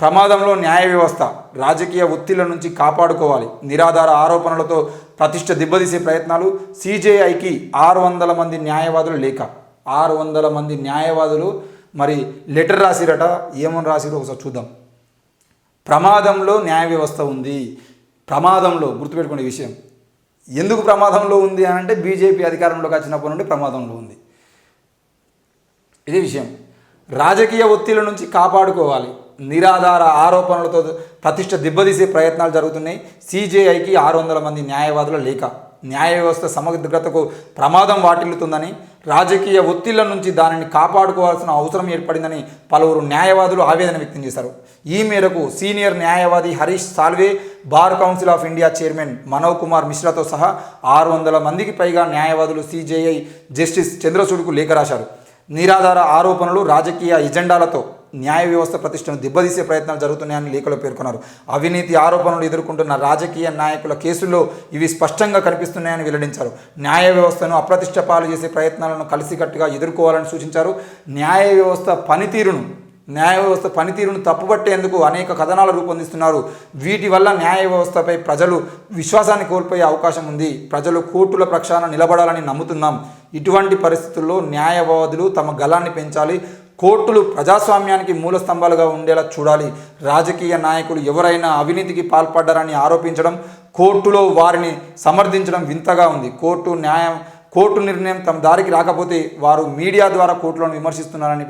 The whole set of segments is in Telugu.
ప్రమాదంలో న్యాయ వ్యవస్థ, రాజకీయ ఒత్తిళ్ల నుంచి కాపాడుకోవాలి, నిరాధార ఆరోపణలతో ప్రతిష్ట దెబ్బతీసే ప్రయత్నాలు, సిజేఐకి 600 మంది న్యాయవాదులు లేఖ. 600 మంది న్యాయవాదులు మరి లెటర్ రాసిరట. ఏమని రాసిరో ఒకసారి చూద్దాం. ప్రమాదంలో న్యాయ వ్యవస్థ ఉంది. ప్రమాదంలో గుర్తుపెట్టుకునే విషయం. ఎందుకు ప్రమాదంలో ఉంది అని అంటే బీజేపీ అధికారంలోకి వచ్చినప్పటి నుండి ప్రమాదంలో ఉంది. ఇదే విషయం. రాజకీయ ఒత్తిళ్ల నుంచి కాపాడుకోవాలి, నిరాధార ఆరోపణలతో ప్రతిష్ట దెబ్బతీసే ప్రయత్నాలు జరుగుతున్నాయి. సిజేఐకి 600 మంది న్యాయవాదుల లేఖ. న్యాయ వ్యవస్థ సమగ్రతకు ప్రమాదం వాటిల్లుతుందని, రాజకీయ ఒత్తిళ్ల నుంచి దానిని కాపాడుకోవాల్సిన అవసరం ఏర్పడిందని పలువురు న్యాయవాదులు ఆవేదన వ్యక్తం చేశారు. ఈ మేరకు సీనియర్ న్యాయవాది Harish Salve, bar council of India chairman Manoj Kumar మిశ్రాతో సహా 600 మందికి పైగా న్యాయవాదులు సిజేఐ జస్టిస్ చంద్రచూడ్కు లేఖ రాశారు. నిరాధార ఆరోపణలు, రాజకీయ ఎజెండాలతో న్యాయ వ్యవస్థ ప్రతిష్టను దెబ్బతీసే ప్రయత్నాలు జరుగుతున్నాయని లేఖలో పేర్కొన్నారు. అవినీతి ఆరోపణలు ఎదుర్కొంటున్న రాజకీయ నాయకుల కేసుల్లో ఇవి స్పష్టంగా కనిపిస్తున్నాయని వెల్లడించారు. న్యాయ వ్యవస్థను అప్రతిష్ట పాలు చేసే ప్రయత్నాలను కలిసికట్టుగా ఎదుర్కోవాలని సూచించారు. న్యాయ వ్యవస్థ పనితీరును తప్పుపట్టేందుకు అనేక కథనాలు రూపొందిస్తున్నారు. వీటి వల్ల న్యాయ వ్యవస్థపై ప్రజలు విశ్వాసాన్ని కోల్పోయే అవకాశం ఉంది. ప్రజలు కోర్టుల పక్షాన నిలబడాలని నమ్ముతున్నాం. ఇటువంటి పరిస్థితుల్లో న్యాయవాదులు తమ గళాన్ని పెంచాలి. కోర్టులు ప్రజాస్వామ్యానికి మూల స్తంభాలుగా ఉండేలా చూడాలి. రాజకీయ నాయకులు ఎవరైనా అవినీతికి పాల్పడ్డారని ఆరోపించడం, కోర్టులో వారిని సమర్థించడం వింతగా ఉంది. కోర్టు నిర్ణయం తమ దారికి రాకపోతే వారు మీడియా ద్వారా కోర్టులను విమర్శిస్తున్నారని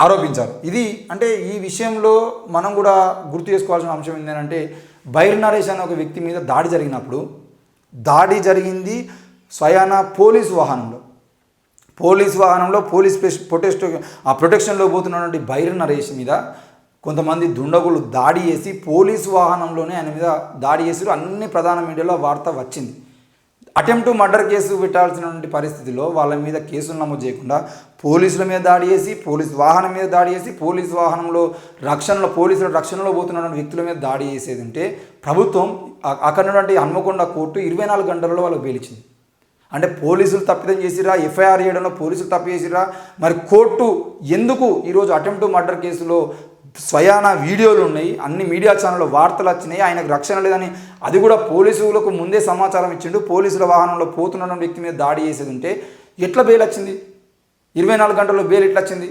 ఆరోపించారు. ఇది అంటే ఈ విషయంలో మనం కూడా గుర్తు చేసుకోవాల్సిన అంశం ఏంటంటే, బైర్ నరేష్ అనే ఒక వ్యక్తి మీద దాడి జరిగింది స్వయాన పోలీసు వాహనంలో పోలీస్ ప్రొటెక్షన్లో పోతున్నటువంటి బైర్ నరేష్ మీద కొంతమంది దుండగులు దాడి చేసి పోలీసు వాహనంలోనే ఆయన మీద దాడి చేసి అన్ని ప్రధాన మీడియాలో వార్త వచ్చింది. అటెంప్ట్ మర్డర్ కేసు పెట్టాల్సినటువంటి పరిస్థితిలో వాళ్ళ మీద కేసులు నమోదు చేయకుండా పోలీసుల మీద దాడి చేసి, పోలీసు వాహనం మీద దాడి చేసి, పోలీసు వాహనంలో పోలీసుల రక్షణలో పోతున్నటువంటి వ్యక్తుల మీద దాడి చేసేది ఉంటే ప్రభుత్వం అక్కడ ఉన్నటువంటి హన్మకొండ కోర్టు 24 గంటలలో వాళ్ళకి బెయిలిచ్చింది. అంటే పోలీసులు తప్పిదం చేసిరా, ఎఫ్ఐఆర్ చేయడంలో పోలీసులు తప్పు చేసిరా, మరి కోర్టు ఎందుకు ఈరోజు అటెంప్ట్ మర్డర్ కేసులో స్వయాన వీడియోలు ఉన్నాయి, అన్ని మీడియా ఛానల్లో వార్తలు వచ్చినాయి, ఆయనకు రక్షణ లేదని అది కూడా పోలీసులకు ముందే సమాచారం ఇచ్చిండు, పోలీసుల వాహనంలో పోతున్న వ్యక్తి మీద దాడి చేసేది ఉంటే ఎట్లా బెయిల్ వచ్చింది? 24 గంటల్లో బెయిల్ ఎట్లా వచ్చింది?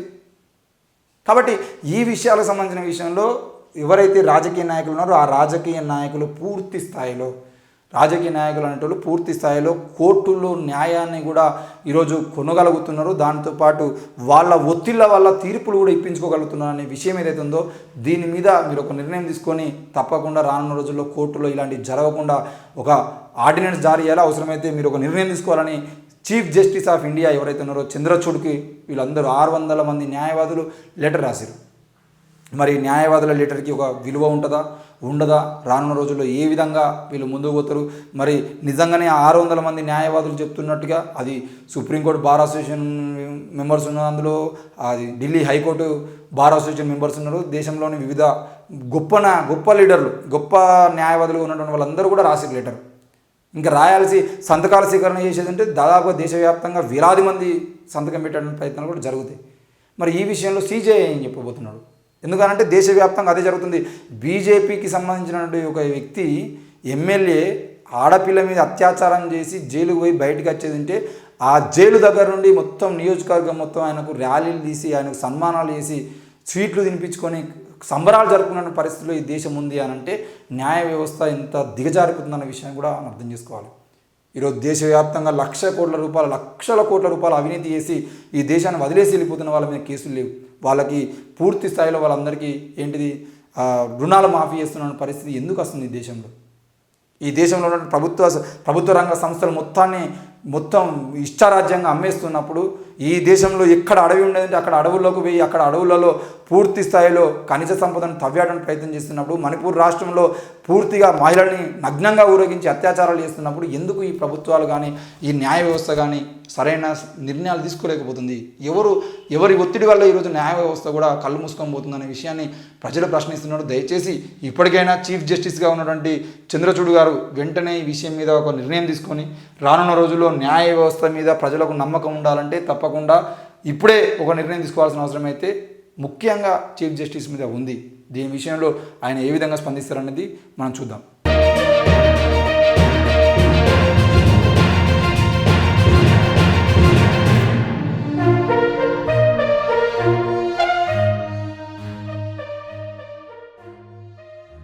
కాబట్టి ఈ విషయాలకు సంబంధించిన విషయంలో ఎవరైతే రాజకీయ నాయకులు ఉన్నారో ఆ రాజకీయ నాయకులు పూర్తి స్థాయిలో కోర్టుల్లో న్యాయాన్ని కూడా ఈరోజు కొనగలుగుతున్నారు. దాంతోపాటు వాళ్ళ ఒత్తిళ్ల వల్ల తీర్పులు కూడా ఇప్పించుకోగలుగుతున్నారు అనే విషయం ఏదైతే ఉందో దీని మీద మీరు ఒక నిర్ణయం తీసుకొని తప్పకుండా రానున్న రోజుల్లో కోర్టులో ఇలాంటివి జరగకుండా ఒక ఆర్డినెన్స్ జారీ చేయాలి. అవసరమైతే మీరు ఒక నిర్ణయం తీసుకోవాలని చీఫ్ జస్టిస్ ఆఫ్ ఇండియా ఎవరైతే ఉన్నారో చంద్రచూడ్కి వీళ్ళందరూ 600 మంది న్యాయవాదులు లెటర్ రాశారు. మరి న్యాయవాదుల లెటర్కి ఒక విలువ ఉండదా? రానున్న రోజుల్లో ఏ విధంగా వీళ్ళు ముందుకు పోతారు? మరి నిజంగానే 600 మంది న్యాయవాదులు చెప్తున్నట్టుగా అది సుప్రీంకోర్టు బార్ అసోసియేషన్ మెంబర్స్ ఉన్నారు, అందులో అది Delhi high court bar association members ఉన్నారు, దేశంలోని వివిధ గొప్ప లీడర్లు, గొప్ప న్యాయవాదులు ఉన్నటువంటి వాళ్ళందరూ కూడా రాసిన లెటర్. ఇంకా రాయాల్సి సంతకాల స్వీకరణ చేసేది అంటే దాదాపు దేశవ్యాప్తంగా వేలాది మంది సంతకం పెట్టడానికి ప్రయత్నాలు కూడా జరుగుతాయి. మరి ఈ విషయంలో సిజేఐ ఏం చెప్పబోతున్నాడు? ఎందుకనంటే దేశవ్యాప్తంగా అదే జరుగుతుంది. బీజేపీకి సంబంధించినటువంటి ఒక వ్యక్తి ఎమ్మెల్యే ఆడపిల్ల మీద అత్యాచారం చేసి జైలుకు పోయి బయటకు వచ్చేది ఉంటే ఆ జైలు దగ్గర నుండి మొత్తం నియోజకవర్గం మొత్తం ఆయనకు ర్యాలీలు తీసి ఆయనకు సన్మానాలు చేసి స్వీట్లు తినిపించుకొని సంబరాలు జరుపుకున్న పరిస్థితుల్లో ఈ దేశం ఉంది అని అంటే న్యాయ వ్యవస్థ ఎంత దిగజారిపోతుందన్న విషయం కూడా అర్థం చేసుకోవాలి. ఈరోజు దేశవ్యాప్తంగా లక్షల కోట్ల రూపాయలు అవినీతి చేసి ఈ దేశాన్ని వదిలేసి వెళ్ళిపోతున్న వాళ్ళ మీద కేసులు లేవు. వాళ్ళకి పూర్తి స్థాయిలో వాళ్ళందరికీ రుణాలు మాఫీ చేస్తున్న పరిస్థితి ఎందుకు వస్తుంది ఈ దేశంలో ఉన్న ప్రభుత్వ రంగ సంస్థలు మొత్తం ఇష్టారాజ్యంగా అమ్మేస్తున్నప్పుడు ఈ దేశంలో ఎక్కడ అడవి ఉండేదంటే అక్కడ అడవుల్లోకి పోయి అక్కడ అడవులలో పూర్తి స్థాయిలో ఖనిజ సంపదను తవ్వేయడానికి ప్రయత్నం చేస్తున్నప్పుడు మణిపూర్ రాష్ట్రంలో పూర్తిగా మహిళల్ని నగ్నంగా ఊరేగించి అత్యాచారాలు చేస్తున్నప్పుడు ఎందుకు ఈ ప్రభుత్వాలు కానీ ఈ న్యాయ వ్యవస్థ కానీ సరైన నిర్ణయాలు తీసుకోలేకపోతుంది? ఎవరి ఒత్తిడి వల్ల ఈరోజు న్యాయ వ్యవస్థ కూడా కళ్ళు మూసుకొని పోతుందనే విషయాన్ని ప్రజలు ప్రశ్నిస్తున్నారు. దయచేసి ఇప్పటికైనా చీఫ్ జస్టిస్గా ఉన్నటువంటి చంద్రచూడ్ గారు వెంటనే ఈ విషయం మీద ఒక నిర్ణయం తీసుకొని రానున్న రోజుల్లో న్యాయ వ్యవస్థ మీద ప్రజలకు నమ్మకం ఉండాలంటే తప్పకుండా ఇప్పుడే ఒక నిర్ణయం తీసుకోవాల్సిన అవసరం అయితే ముఖ్యంగా చీఫ్ జస్టిస్ మీద ఉంది. దీని విషయంలో ఆయన ఏ విధంగా స్పందిస్తారనేది మనం చూద్దాం.